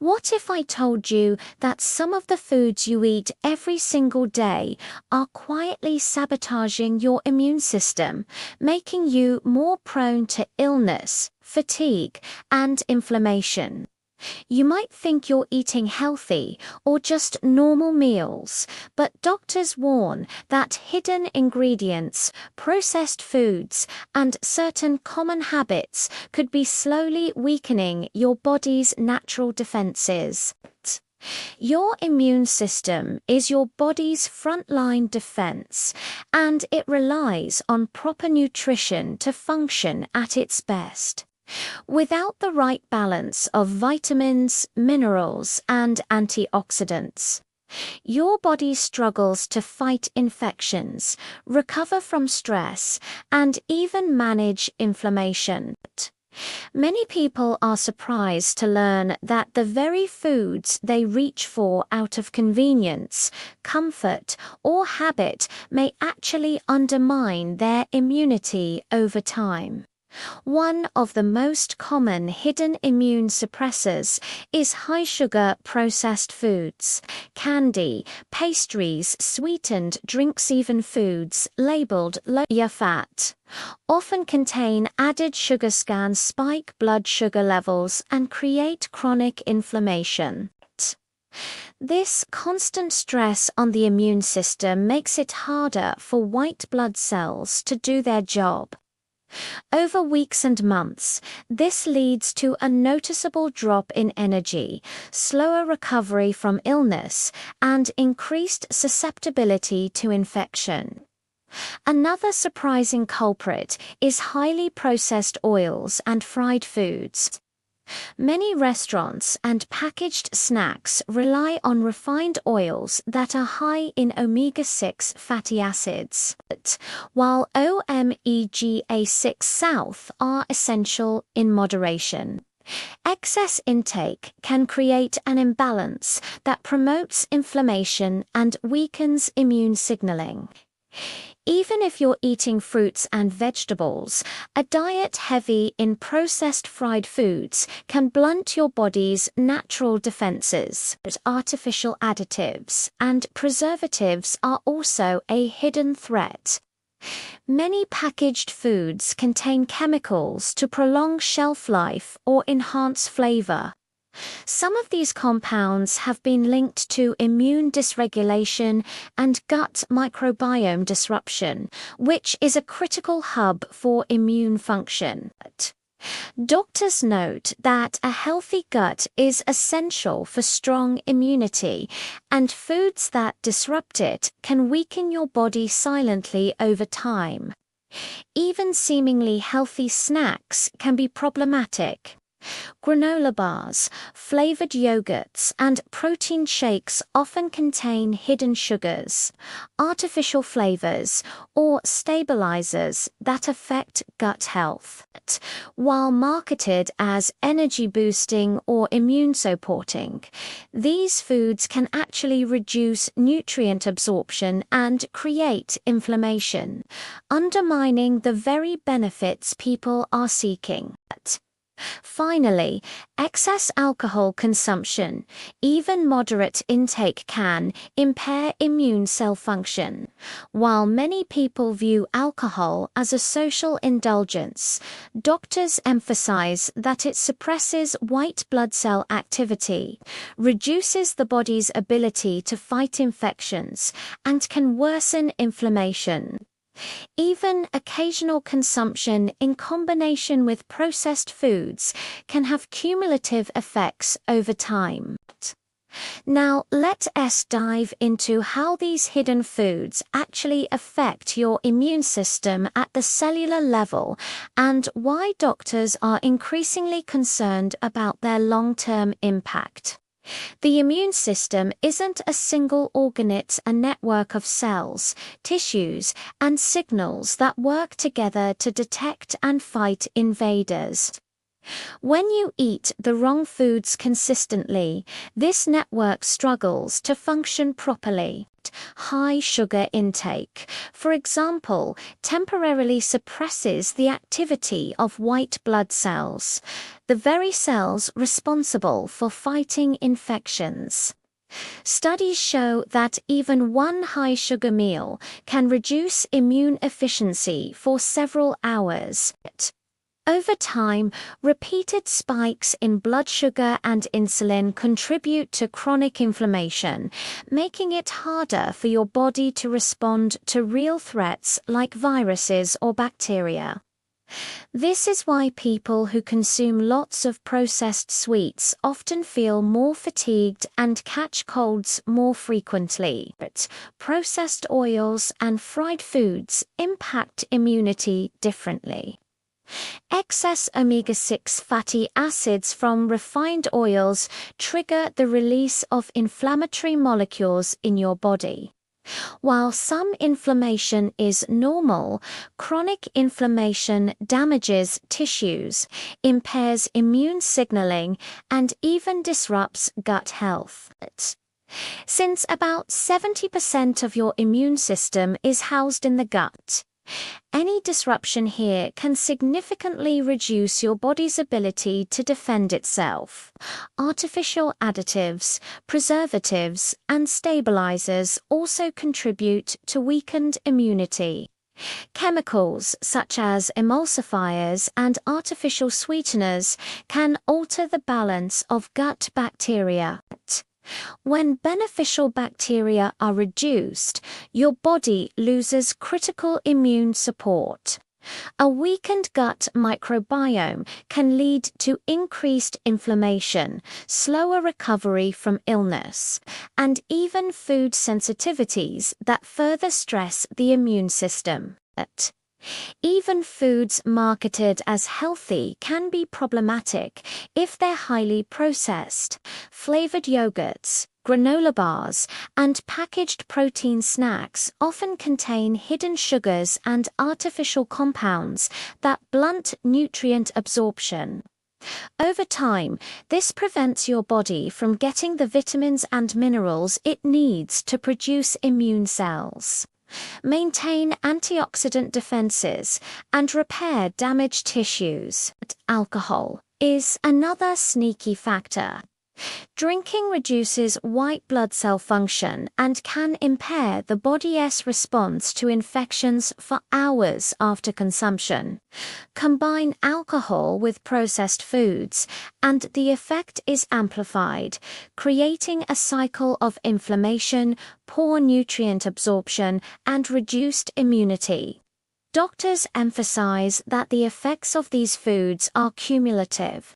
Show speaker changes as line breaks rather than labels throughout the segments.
What if I told you that some of the foods you eat every single day are quietly sabotaging your immune system, making you more prone to illness, fatigue, and inflammation? You might think you're eating healthy or just normal meals, but doctors warn that hidden ingredients, processed foods, and certain common habits could be slowly weakening your body's natural defenses. Your immune system is your body's frontline defense, and it relies on proper nutrition to function at its best. Without the right balance of vitamins, minerals, and antioxidants, your body struggles to fight infections, recover from stress, and even manage inflammation. Many people are surprised to learn that the very foods they reach for out of convenience, comfort, or habit may actually undermine their immunity over time. One of the most common hidden immune suppressors is high-sugar processed foods, candy, pastries, sweetened drinks, even foods labeled low fat, often contain added sugar, can spike blood sugar levels and create chronic inflammation. This constant stress on the immune system makes it harder for white blood cells to do their job. Over weeks and months, this leads to a noticeable drop in energy, slower recovery from illness, and increased susceptibility to infection. Another surprising culprit is highly processed oils and fried foods. Many restaurants and packaged snacks rely on refined oils that are high in omega-6 fatty acids, while omega-6 are essential in moderation. Excess intake can create an imbalance that promotes inflammation and weakens immune signaling. Even if you're eating fruits and vegetables, a diet heavy in processed fried foods can blunt your body's natural defenses. Artificial additives and preservatives are also a hidden threat. Many packaged foods contain chemicals to prolong shelf life or enhance flavor. Some of these compounds have been linked to immune dysregulation and gut microbiome disruption, which is a critical hub for immune function. Doctors note that a healthy gut is essential for strong immunity, and foods that disrupt it can weaken your body silently over time. Even seemingly healthy snacks can be problematic. Granola bars, flavored yogurts, and protein shakes often contain hidden sugars, artificial flavors, or stabilizers that affect gut health. While marketed as energy-boosting or immune-supporting, these foods can actually reduce nutrient absorption and create inflammation, undermining the very benefits people are seeking. Finally, excess alcohol consumption, even moderate intake, can impair immune cell function. While many people view alcohol as a social indulgence, doctors emphasize that it suppresses white blood cell activity, reduces the body's ability to fight infections, and can worsen inflammation. Even occasional consumption in combination with processed foods can have cumulative effects over time. Now, let us dive into how these hidden foods actually affect your immune system at the cellular level and why doctors are increasingly concerned about their long-term impact. The immune system isn't a single organ, it's a network of cells, tissues, and signals that work together to detect and fight invaders. When you eat the wrong foods consistently, this network struggles to function properly. High sugar intake, for example, temporarily suppresses the activity of white blood cells, the very cells responsible for fighting infections. Studies show that even one high-sugar meal can reduce immune efficiency for several hours. Over time, repeated spikes in blood sugar and insulin contribute to chronic inflammation, making it harder for your body to respond to real threats like viruses or bacteria. This is why people who consume lots of processed sweets often feel more fatigued and catch colds more frequently. But processed oils and fried foods impact immunity differently. Excess omega-6 fatty acids from refined oils trigger the release of inflammatory molecules in your body. While some inflammation is normal, chronic inflammation damages tissues, impairs immune signaling, and even disrupts gut health. Since about 70% of your immune system is housed in the gut, any disruption here can significantly reduce your body's ability to defend itself. Artificial additives, preservatives, and stabilizers also contribute to weakened immunity. Chemicals such as emulsifiers and artificial sweeteners can alter the balance of gut bacteria. When beneficial bacteria are reduced, your body loses critical immune support. A weakened gut microbiome can lead to increased inflammation, slower recovery from illness, and even food sensitivities that further stress the immune system. Even foods marketed as healthy can be problematic if they're highly processed. Flavored yogurts, granola bars, and packaged protein snacks often contain hidden sugars and artificial compounds that blunt nutrient absorption. Over time, this prevents your body from getting the vitamins and minerals it needs to produce immune cells, maintain antioxidant defenses, and repair damaged tissues. Alcohol is another sneaky factor. Drinking reduces white blood cell function and can impair the body's response to infections for hours after consumption. Combine alcohol with processed foods, and the effect is amplified, creating a cycle of inflammation, poor nutrient absorption, and reduced immunity. Doctors emphasize that the effects of these foods are cumulative.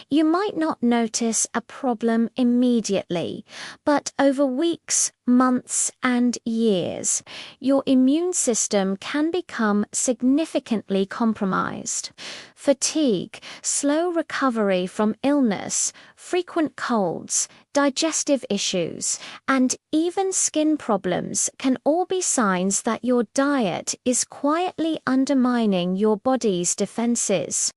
You might not notice a problem immediately, but over weeks, months, and years, your immune system can become significantly compromised. Fatigue, slow recovery from illness, frequent colds, digestive issues, and even skin problems can all be signs that your diet is quietly undermining your body's defenses.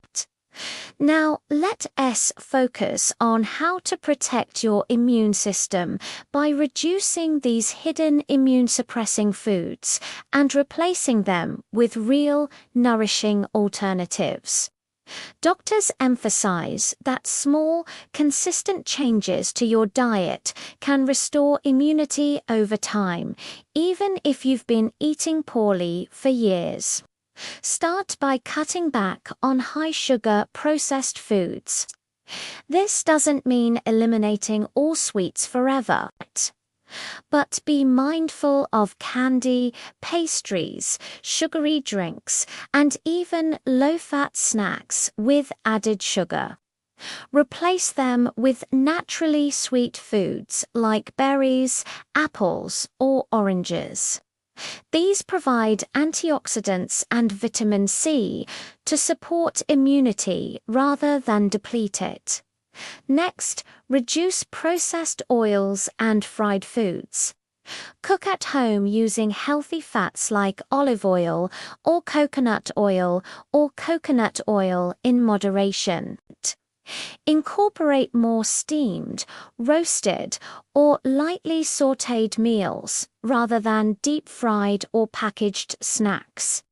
Now, let us focus on how to protect your immune system by reducing these hidden immune-suppressing foods and replacing them with real, nourishing alternatives. Doctors emphasize that small, consistent changes to your diet can restore immunity over time, even if you've been eating poorly for years. Start by cutting back on high-sugar processed foods. This doesn't mean eliminating all sweets forever, but be mindful of candy, pastries, sugary drinks, and even low-fat snacks with added sugar. Replace them with naturally sweet foods like berries, apples, or oranges. These provide antioxidants and vitamin C to support immunity rather than deplete it. Next, reduce processed oils and fried foods. Cook at home using healthy fats like olive oil or coconut oil in moderation. Incorporate more steamed, roasted, or lightly sautéed meals rather than deep-fried or packaged snacks.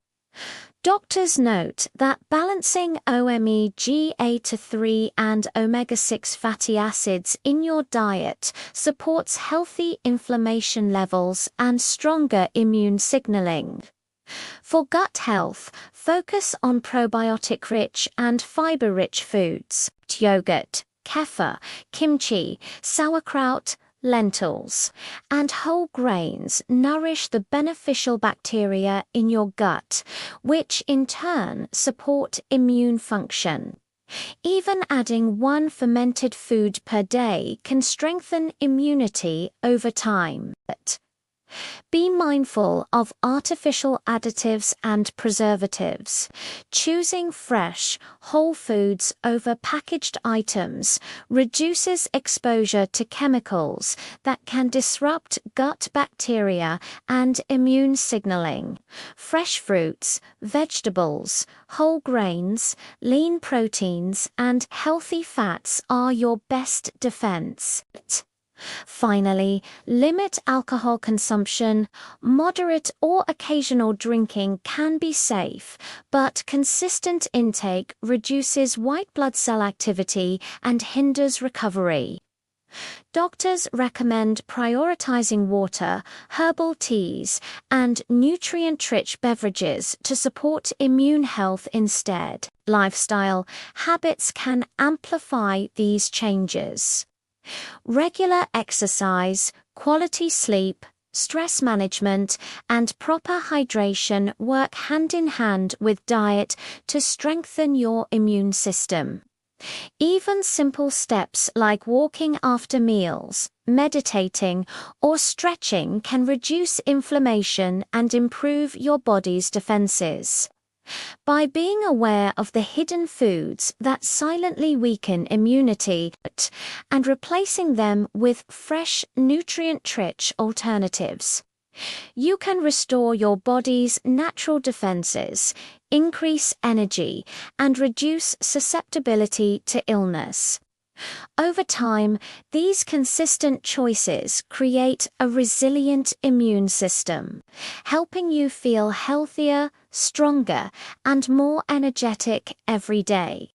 Doctors note that balancing omega-3 and omega-6 fatty acids in your diet supports healthy inflammation levels and stronger immune signaling. For gut health, focus on probiotic-rich and fiber-rich foods, yogurt, kefir, kimchi, sauerkraut, lentils, and whole grains nourish the beneficial bacteria in your gut, which in turn support immune function. Even adding one fermented food per day can strengthen immunity over time. Be mindful of artificial additives and preservatives. Choosing fresh, whole foods over packaged items reduces exposure to chemicals that can disrupt gut bacteria and immune signaling. Fresh fruits, vegetables, whole grains, lean proteins, and healthy fats are your best defense. Finally, limit alcohol consumption. Moderate or occasional drinking can be safe, but consistent intake reduces white blood cell activity and hinders recovery. Doctors recommend prioritizing water, herbal teas, and nutrient-rich beverages to support immune health instead. Lifestyle habits can amplify these changes. Regular exercise, quality sleep, stress management, and proper hydration work hand in hand with diet to strengthen your immune system. Even simple steps like walking after meals, meditating, or stretching can reduce inflammation and improve your body's defenses. By being aware of the hidden foods that silently weaken immunity and replacing them with fresh, nutrient-rich alternatives, you can restore your body's natural defenses, increase energy, and reduce susceptibility to illness. Over time, these consistent choices create a resilient immune system, helping you feel healthier, stronger, and more energetic every day.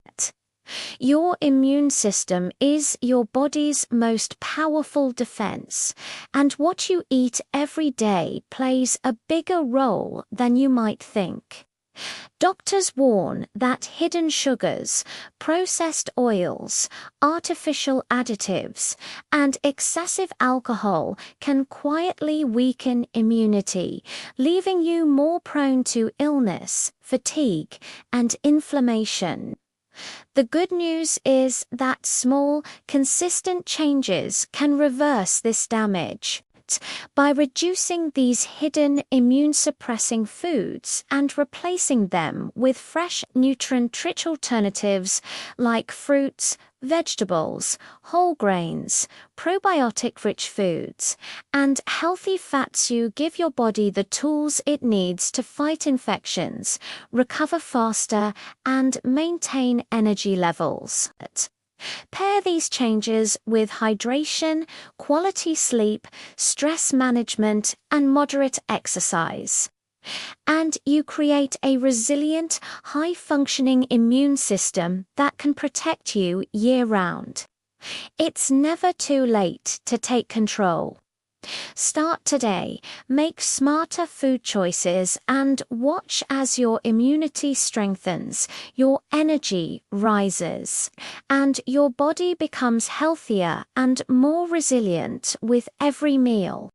Your immune system is your body's most powerful defense, and what you eat every day plays a bigger role than you might think. Doctors warn that hidden sugars, processed oils, artificial additives, and excessive alcohol can quietly weaken immunity, leaving you more prone to illness, fatigue, and inflammation. The good news is that small, consistent changes can reverse this damage. By reducing these hidden immune-suppressing foods and replacing them with fresh nutrient-rich alternatives like fruits, vegetables, whole grains, probiotic-rich foods, and healthy fats, you give your body the tools it needs to fight infections, recover faster, and maintain energy levels. Pair these changes with hydration, quality sleep, stress management, and moderate exercise, and you create a resilient, high-functioning immune system that can protect you year-round. It's never too late to take control. Start today, make smarter food choices, and watch as your immunity strengthens, your energy rises, and your body becomes healthier and more resilient with every meal.